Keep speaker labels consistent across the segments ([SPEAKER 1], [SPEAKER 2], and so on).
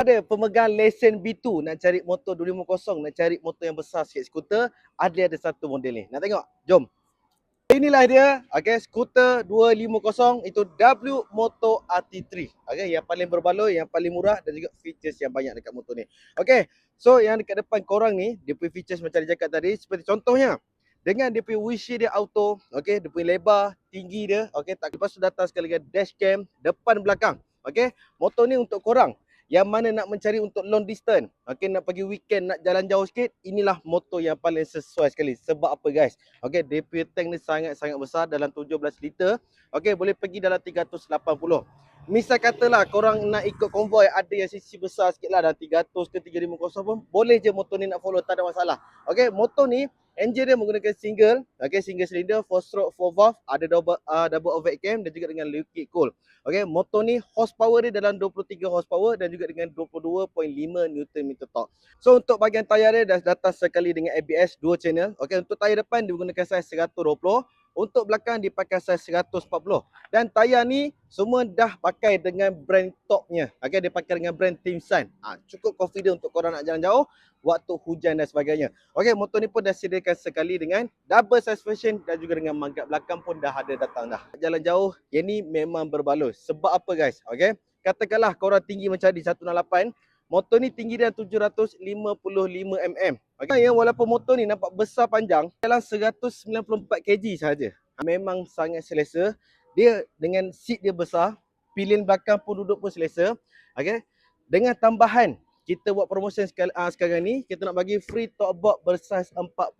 [SPEAKER 1] Ada pemegang lesen B2 nak cari motor 250, nak cari motor yang besar sikit skuter, ada satu model ni. Nak tengok? Jom. Inilah dia, okey, skuter 250 itu W Moto RT3. Okey, yang paling berbaloi, yang paling murah dan juga features yang banyak dekat motor ni. Okey. So yang dekat depan korang ni, dia punya features macam dia cakap tadi, seperti contohnya dengan dia punya windshield dia auto, okey, dia punya lebar, tinggi dia, okey, tak lepas tu datang sekali dengan dashcam depan belakang. Okey, motor ni untuk korang yang mana nak mencari untuk long distance, okey, nak pergi weekend, nak jalan jauh sikit, inilah motor yang paling sesuai sekali. Sebab apa guys? Okey, dia punya tank ni sangat-sangat besar dalam 17 liter. Okey, boleh pergi dalam 380. Misal katalah korang nak ikut konvoi ada yang sisi besar sikit lah, dalam 300 ke 350 pun boleh je motor ni nak follow, tak ada masalah. Okey, motor ni engine dia menggunakan single, okey, single cylinder, 4 stroke, 4 valve, ada double overhead cam dan juga dengan liquid cool. Okey, motor ni horsepower dia dalam 23 horsepower dan juga dengan 22.5 Nm torque. So untuk bahagian tayar dia dah datang sekali dengan ABS 2 channel. Okey, untuk tayar depan dia menggunakan saiz 120, untuk belakang dipakai saiz 140. Dan tayar ni semua dah pakai dengan brand topnya. Okey, dia pakai dengan brand Timsan. Cukup confident untuk korang nak jalan jauh waktu hujan dan sebagainya. Okey, motor ni pun dah sediakan sekali dengan double suspension dan juga dengan magnet belakang pun dah ada datang dah. Jalan jauh, yang ni memang berbaloi. Sebab apa guys? Okey, katakanlah korang tinggi macam di 168, motor ni tinggi dia 755 mm. Okay, yang walaupun motor ni nampak besar panjang, dalam 194 kg saja. Memang sangat selesa. Dia dengan seat dia besar, pilihan belakang pun duduk pun selesa. Okay, dengan tambahan kita buat promotion sekarang ni, kita nak bagi free top box bersaiz 45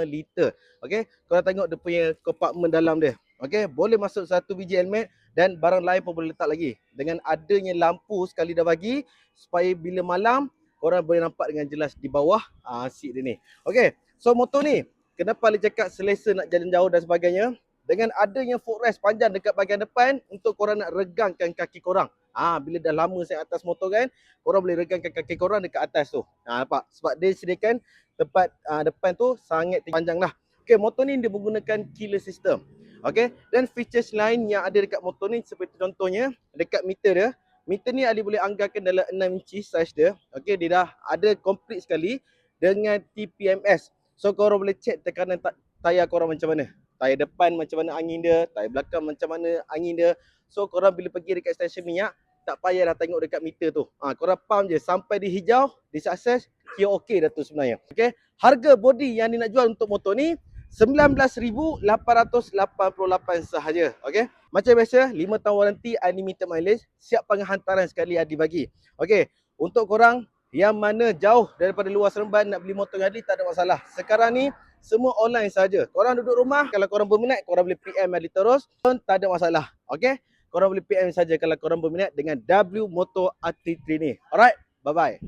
[SPEAKER 1] liter. Okay, korang tengok dia punya compartment dalam dia. Okay, boleh masuk satu biji helmet dan barang lain pun boleh letak lagi. Dengan adanya lampu sekali dah bagi, supaya bila malam korang boleh nampak dengan jelas di bawah seat dia ni. Okey, so motor ni kenapa Ali cakap selesa nak jalan jauh dan sebagainya, dengan adanya footrest panjang dekat bahagian depan untuk korang nak regangkan kaki korang. Bila dah lama saya atas motor kan, korang boleh regangkan kaki korang dekat atas tu. Nampak? Sebab dia sediakan tempat depan tu sangat panjang lah. Okey, motor ni dia menggunakan keyless system. Okey, dan features lain yang ada dekat motor ni seperti contohnya dekat meter dia. Meter ni Ali boleh anggarkan dalam 6 inci saiz dia. Okey, dia dah ada komplit sekali dengan TPMS. So korang boleh check tekanan tayar korang macam mana. Tayar depan macam mana angin dia, tayar belakang macam mana angin dia. So korang bila pergi dekat stesen minyak, tak payah dah tengok dekat meter tu. Korang pump je sampai di hijau, di sukses, kira okey dah tu sebenarnya. Okey, harga body yang ni nak jual untuk motor ni 19,888 sahaja. Okey. Macam biasa, 5 tahun waranti, unlimited mileage, siap penghantaran sekali Adi bagi. Okey, untuk korang yang mana jauh daripada luar Seremban nak beli motor dengan Adi, tak ada masalah. Sekarang ni semua online saja. Korang duduk rumah, kalau korang berminat, korang boleh PM Adi terus, pun tak ada masalah. Okey, korang boleh PM saja kalau korang berminat dengan W Moto RT3 ni. Alright, bye-bye.